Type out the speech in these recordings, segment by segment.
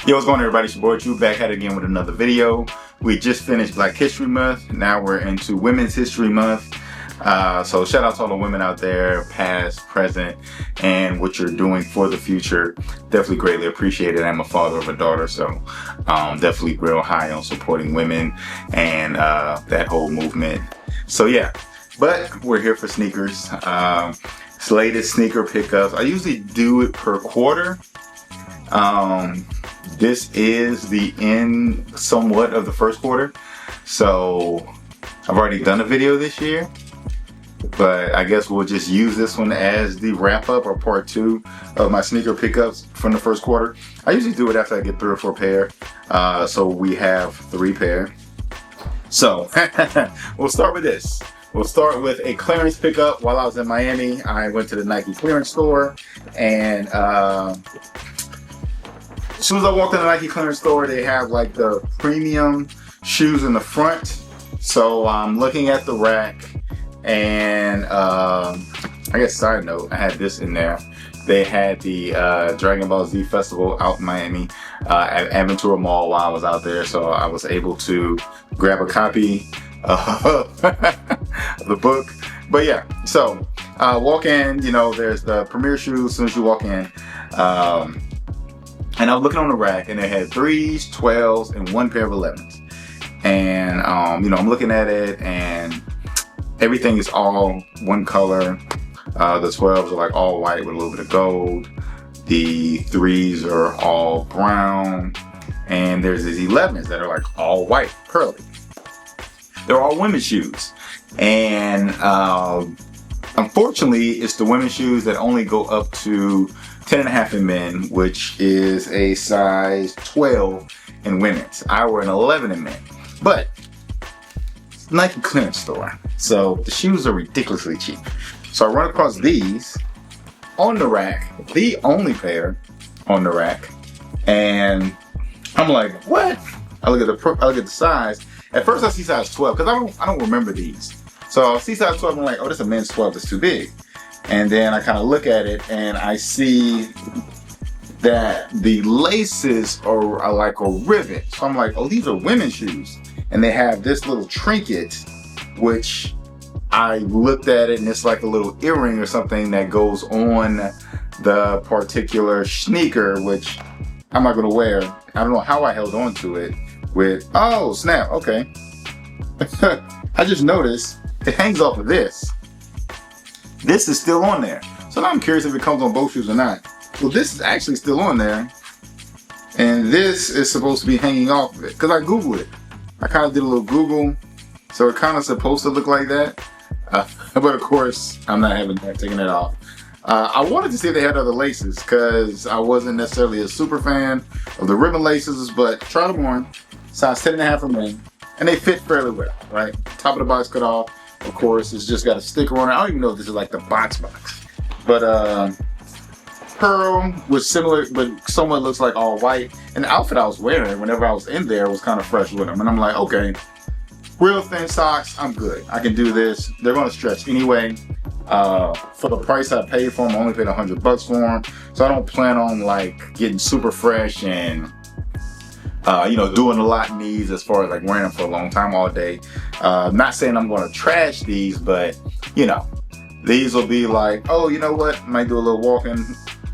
Yo, what's going on, everybody? It's your boy Drew back at it again with another video. We just finished Black History Month. Now we're into Women's History Month. So shout out to all the women out there, past, present, and what you're doing for the future. Definitely greatly appreciate it. I'm a father of a daughter, so definitely real high on supporting women and that whole movement. So yeah, but we're here for sneakers. It's latest sneaker pickups. I usually do it per quarter. This is the end somewhat of the first quarter, so I've already done a video this year, but I guess we'll just use this one as the wrap up or part 2 of my sneaker pickups from the first quarter. I usually do it after I get 3 or 4 pair, so we have 3 pair. So we'll start with this. We'll start with a clearance pickup. While I was in Miami, I went to the Nike clearance store, and as soon as I walked in the Nike clearance store, they have like the premium shoes in the front. So I'm looking at the rack, and I guess side note, I had this in there. They had the Dragon Ball Z Festival out in Miami at Aventura Mall while I was out there. So I was able to grab a copy of the book. But yeah, so walk in, you know, there's the premier shoes as soon as you walk in. And I was looking on the rack, and they had 3s, 12s, and 1 pair of 11s. And, you know, I'm looking at it, and everything is all one color. The 12s are like all white with a little bit of gold. The 3s are all brown. And there's these 11s that are like all white, pearly. They're all women's shoes. And unfortunately, it's the women's shoes that only go up to 10.5 in men, which is a size 12 in women's. I wear an 11 in men, but Nike clearance store, so the shoes are ridiculously cheap. So I run across these on the rack, the only pair on the rack, and I'm like, what? I look at the size. At first I see size 12 because I don't remember these. So I see size 12, I'm like, oh, this is a men's 12. That's too big. And then I kind of look at it, and I see that the laces are like a rivet. So I'm like, oh, these are women's shoes. And they have this little trinket, which I looked at it, and it's like a little earring or something that goes on the particular sneaker, which I'm not going to wear. I don't know how I held on to it with, oh, snap, okay. I just noticed it hangs off of this. This is still on there. So now I'm curious if it comes on both shoes or not. Well, this is actually still on there. And this is supposed to be hanging off of it. Because I Googled it. I kind of did a little Google. So it kind of supposed to look like that. But of course, I'm not having that, taking it off. I wanted to see if they had other laces, because I wasn't necessarily a super fan of the ribbon laces. But tried them on. Size 10.5 for men. And they fit fairly well, right? Top of the box cut off. Of course, it's just got a sticker on it. I don't even know if this is like the box. But pearl was similar, but somewhat looks like all white. And the outfit I was wearing whenever I was in there was kind of fresh with them. And I'm like, okay, real thin socks, I'm good. I can do this. They're going to stretch anyway. For the price I paid for them, I only paid $100 for them. So I don't plan on like getting super fresh and you know, doing a lot in these as far as like wearing them for a long time all day. Not saying I'm going to trash these, but you know, these will be like, oh, you know what? Might do a little walking,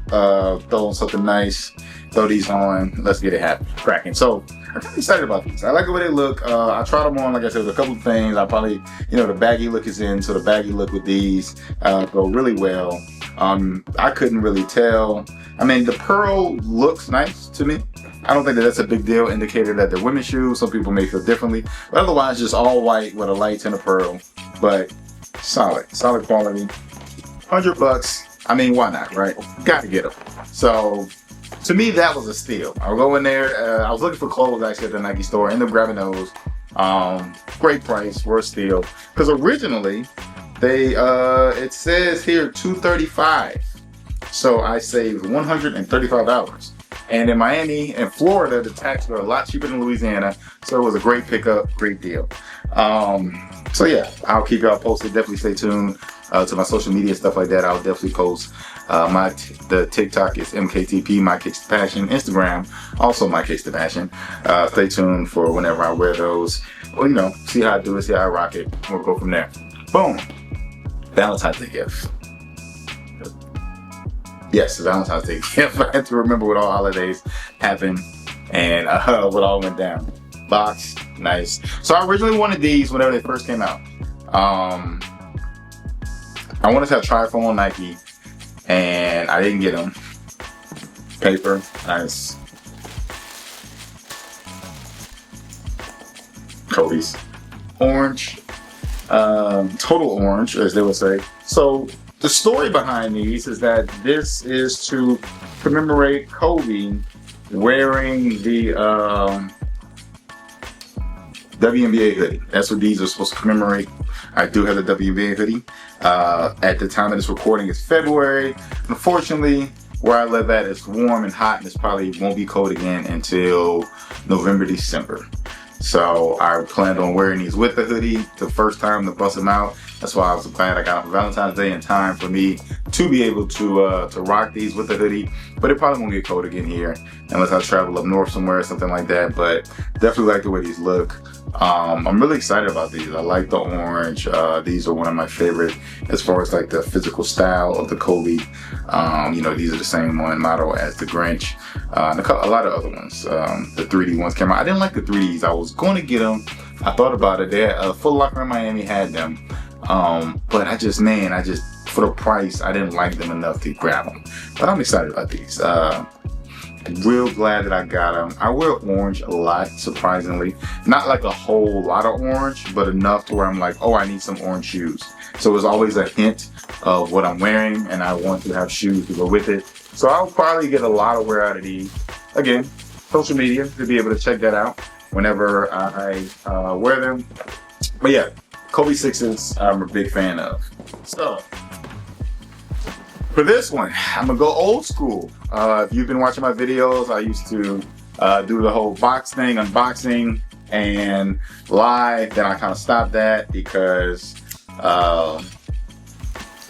throw on something nice, throw these on, let's get it cracking. So I'm kind of excited about these. I like the way they look. I tried them on, like I said, with a couple of things. I probably, you know, the baggy look is in, so the baggy look with these go really well. I couldn't really tell. I mean, the pearl looks nice to me. I don't think that that's a big deal, indicator that they're women's shoes. Some people may feel differently, but otherwise just all white with a light tint of pearl, but solid quality. $100. I mean, why not, right? Gotta get them. So to me, that was a steal. I'll go in there. I was looking for clothes actually at the Nike store. Ended up grabbing those. Great price, worth steal. Because originally they it says here $235. So I saved $135. And in Miami and Florida, the taxes are a lot cheaper than Louisiana. So it was a great pickup, great deal. So yeah, I'll keep y'all posted. Definitely stay tuned to my social media, stuff like that. I'll definitely post The TikTok is MKTP, My Kicks to Passion. Instagram, also My Kicks to Passion. Stay tuned for whenever I wear those. Well, you know, see how I do it, see how I rock it. We'll go from there. Boom. Valentine's Day gift. Yes, Valentine's Day gift. I had to remember what all holidays happened and what all went down. Box, nice. So I originally wanted these whenever they first came out. I wanted to have Trifoam Nike, and I didn't get them. Paper, nice. Kobe's. Orange, total orange, as they would say. So the story behind these is that this is to commemorate Kobe wearing the WNBA hoodie. That's what these are supposed to commemorate. I do have the WNBA hoodie. At the time of this recording, it's February. Unfortunately, where I live at, it's warm and hot, and it probably won't be cold again until November, December. So I planned on wearing these with the hoodie the first time to bust them out. That's why I was glad I got them for Valentine's Day in time for me to be able to rock these with the hoodie. But it probably won't get cold again here unless I travel up north somewhere or something like that. But definitely like the way these look. I'm really excited about these. I like the orange. These are one of my favorite as far as like the physical style of the Kobe. You know, these are the same one model as the Grinch. And a lot of other ones. The 3D ones came out. I didn't like the 3Ds. I was going to get them. I thought about it. Foot Locker in Miami had them. But I just, for the price, I didn't like them enough to grab them. But I'm excited about these. Real glad that I got them. I wear orange a lot, surprisingly. Not like a whole lot of orange, but enough to where I'm like, oh, I need some orange shoes. So it's always a hint of what I'm wearing, and I want to have shoes to go with it. So I'll probably get a lot of wear out of these. Again, social media to be able to check that out whenever I wear them. But yeah, Kobe 6s I'm a big fan of. So for this one, I'm gonna go old school. If you've been watching my videos, I used to do the whole box thing, unboxing and live. Then I kind of stopped that because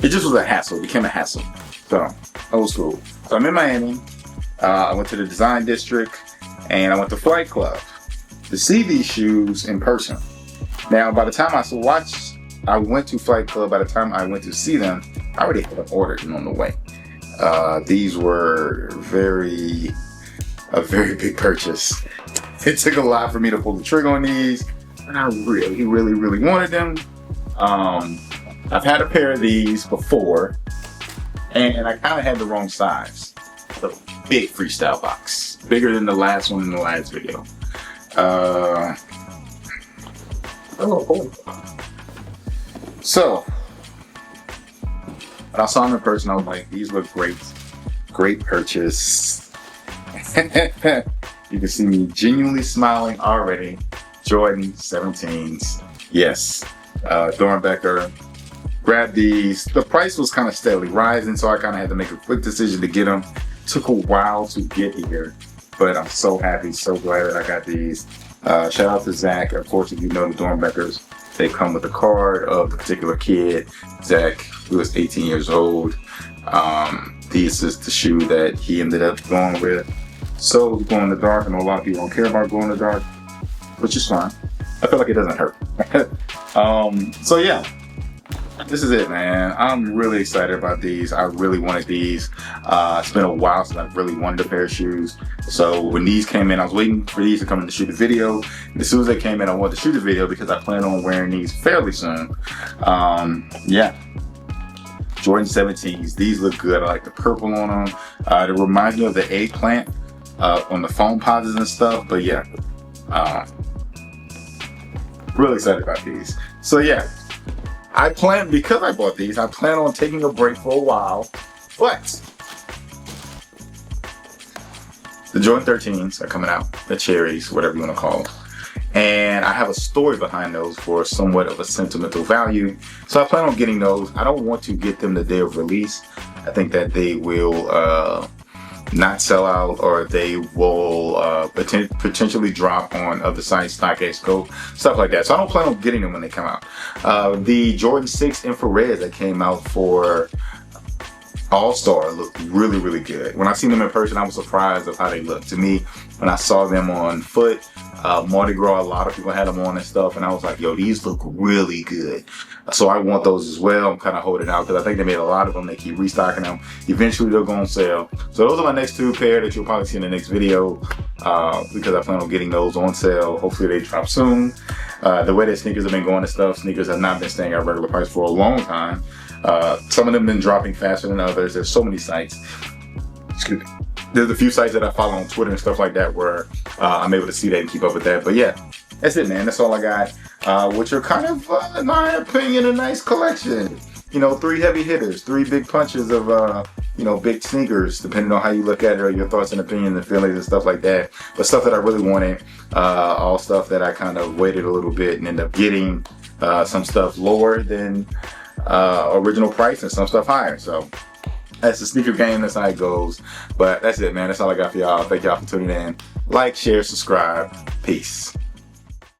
it just was a hassle. It became a hassle. So old school. So I'm in Miami. I went to the Design District and I went to Flight Club to see these shoes in person. Now, by the time I went to Flight Club, by the time I went to see them, I already had them ordered and on the way. These were a very big purchase. It took a lot for me to pull the trigger on these, and I really wanted them. I've had a pair of these before, and I kind of had the wrong size. The big freestyle box, bigger than the last one in the last video. So, when I saw them in person, I was like, these look great. Great purchase. You can see me genuinely smiling already. Jordan 17s. Yes. Dornbecker. Grabbed these. The price was kind of steadily rising, so I kind of had to make a quick decision to get them. Took a while to get here, but I'm so happy, so glad that I got these. Shout out to Zach. Of course, if you know the Dornbeckers, they come with a card of the particular kid, Zach, who was 18 years old. This is the shoe that he ended up going with. So glow in the dark, I know a lot of people don't care about glow in the dark, which is fine. I feel like it doesn't hurt. So yeah, this is it, man. I'm really excited about these. I really wanted these. It's been a while since I've really wanted a pair of shoes. So when these came in, I was waiting for these to come in to shoot a video. And as soon as they came in, I wanted to shoot a video because I plan on wearing these fairly soon. Yeah. Jordan 17s. These look good. I like the purple on them. It reminds me of the eggplant on the foam posits and stuff. But yeah, really excited about these. So yeah, because I bought these, I plan on taking a break for a while. But the Jordan 13s are coming out. The cherries, whatever you want to call them. And I have a story behind those for somewhat of a sentimental value. So I plan on getting those. I don't want to get them the day of release. I think that they will not sell out, or they will potentially drop on other sites, StockX, Go, stuff like that. So I don't plan on getting them when they come out. The Jordan 6 infrared that came out for All-Star looked really, really good. When I seen them in person, I was surprised of how they looked. To me, when I saw them on foot, Mardi Gras, a lot of people had them on and stuff, and I was like, yo, these look really good. So I want those as well. I'm kind of holding out because I think they made a lot of them. They keep restocking them. Eventually, they'll go on sale. So those are my next 2 pair that you'll probably see in the next video because I plan on getting those on sale. Hopefully, they drop soon. The way that sneakers have been going and stuff, sneakers have not been staying at regular price for a long time. Some of them have been dropping faster than others. There's so many sites. Excuse me. There's a few sites that I follow on Twitter and stuff like that where I'm able to see that and keep up with that. But yeah, that's it, man. That's all I got. Which are kind of, in my opinion, a nice collection. You know, 3 heavy hitters, 3 big punches of, you know, big sneakers, depending on how you look at it or your thoughts and opinions and feelings and stuff like that. But stuff that I really wanted, all stuff that I kind of waited a little bit and ended up getting some stuff lower than original price and some stuff higher. So that's the sneaker game. That's how it goes. But that's it, man. That's all I got for y'all. Thank y'all for tuning in. Like, share, subscribe. Peace.